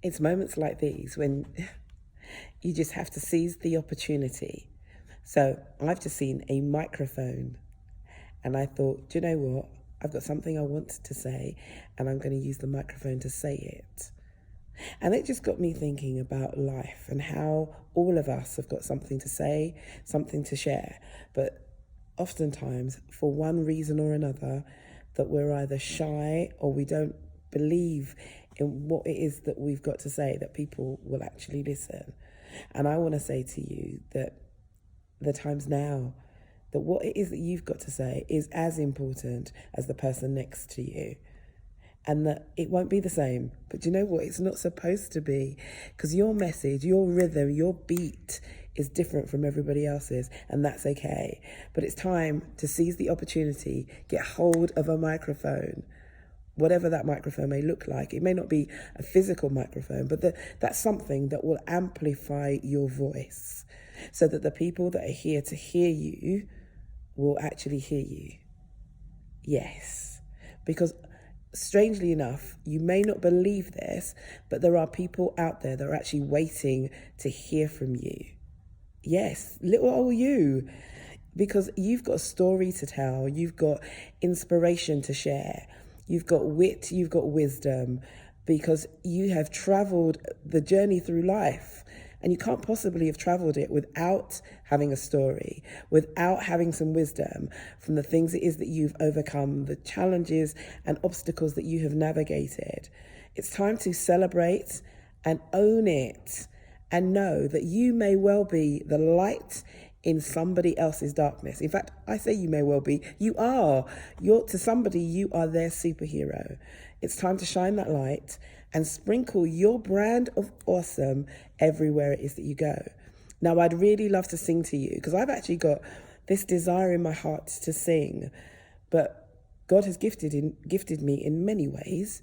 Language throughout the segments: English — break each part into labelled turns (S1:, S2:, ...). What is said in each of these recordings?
S1: it's moments like these when you just have to seize the opportunity. So I've just seen a microphone and I thought, do you know what? I've got something I want to say and I'm going to use the microphone to say it. And it just got me thinking about life and how all of us have got something to say, something to share. But oftentimes, for one reason or another, that we're either shy or we don't believe in what it is that we've got to say, that people will actually listen. And I want to say to you that the time's now, that what it is that you've got to say is as important as the person next to you. And that it won't be the same. But do you know what? It's not supposed to be. Because your message, your rhythm, your beat is different from everybody else's. And that's okay. But it's time to seize the opportunity, get hold of a microphone. Whatever that microphone may look like. It may not be a physical microphone, but that's something that will amplify your voice. So that the people that are here to hear you will actually hear you. Yes. Because strangely enough, you may not believe this, but there are people out there that are actually waiting to hear from you. Yes, little old you. Because you've got a story to tell, you've got inspiration to share, you've got wit, you've got wisdom, because you have traveled the journey through life. And you can't possibly have traveled it without having a story, without having some wisdom from the things it is that you've overcome, the challenges and obstacles that you have navigated. It's time to celebrate and own it and know that you may well be the light in somebody else's darkness. In fact, I say you may well be. You are. To somebody, you are their superhero. It's time to shine that light and sprinkle your brand of awesome everywhere it is that you go. Now, I'd really love to sing to you because I've actually got this desire in my heart to sing, but God has gifted me in many ways,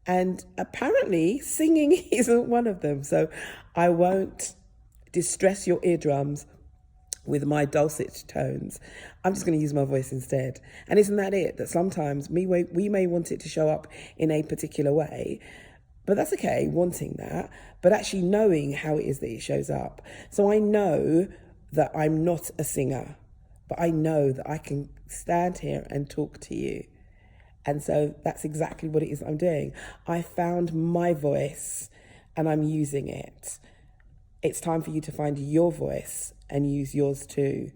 S1: and apparently singing isn't one of them. So I won't distress your eardrums with my dulcet tones. I'm just going to use my voice instead. And isn't that it? That sometimes we may want it to show up in a particular way, but that's okay, wanting that, but actually knowing how it is that it shows up. So I know that I'm not a singer, but I know that I can stand here and talk to you. And so that's exactly what it is I'm doing. I found my voice and I'm using it. It's time for you to find your voice and use yours too.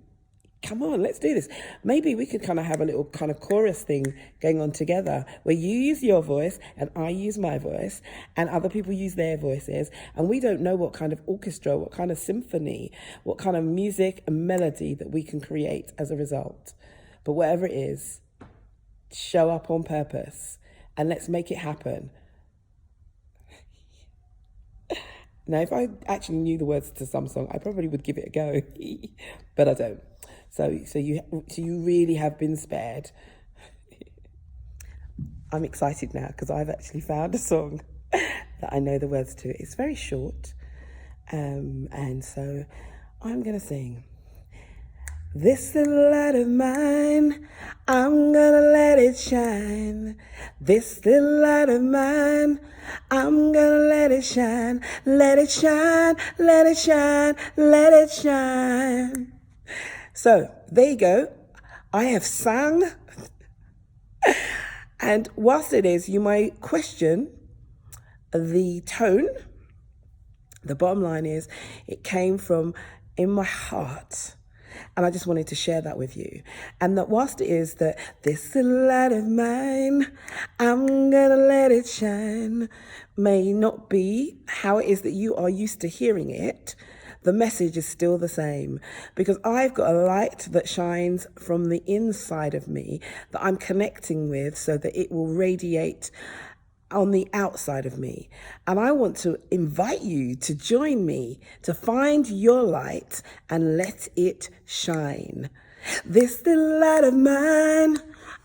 S1: Come on, let's do this. Maybe we could kind of have a little kind of chorus thing going on together where you use your voice and I use my voice and other people use their voices. And we don't know what kind of orchestra, what kind of symphony, what kind of music and melody that we can create as a result. But whatever it is, show up on purpose and let's make it happen. Now, if I actually knew the words to some song, I probably would give it a go, but I don't. So you really have been spared. I'm excited now because I've actually found a song that I know the words to. It's very short, and so I'm gonna sing. This little light of mine, I'm gonna let it shine. This little light of mine, I'm gonna let it shine. Let it shine, let it shine, let it shine. So, there you go. I have sung. And whilst it is, you might question the tone. The bottom line is, it came from in my heart. And I just wanted to share that with you. And that whilst it is that this little light of mine, I'm gonna let it shine, may not be how it is that you are used to hearing it, the message is still the same. Because I've got a light that shines from the inside of me that I'm connecting with so that it will radiate on the outside of me. And I want to invite you to join me to find your light and let it shine. This little light of mine,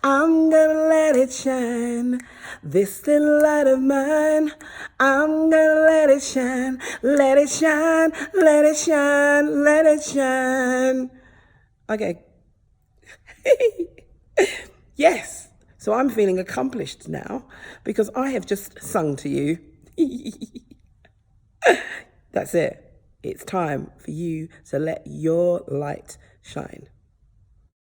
S1: I'm gonna let it shine. This little light of mine, I'm gonna let it shine. Let it shine, let it shine, let it shine. Okay. Yes. So I'm feeling accomplished now because I have just sung to you. That's it. It's time for you to let your light shine.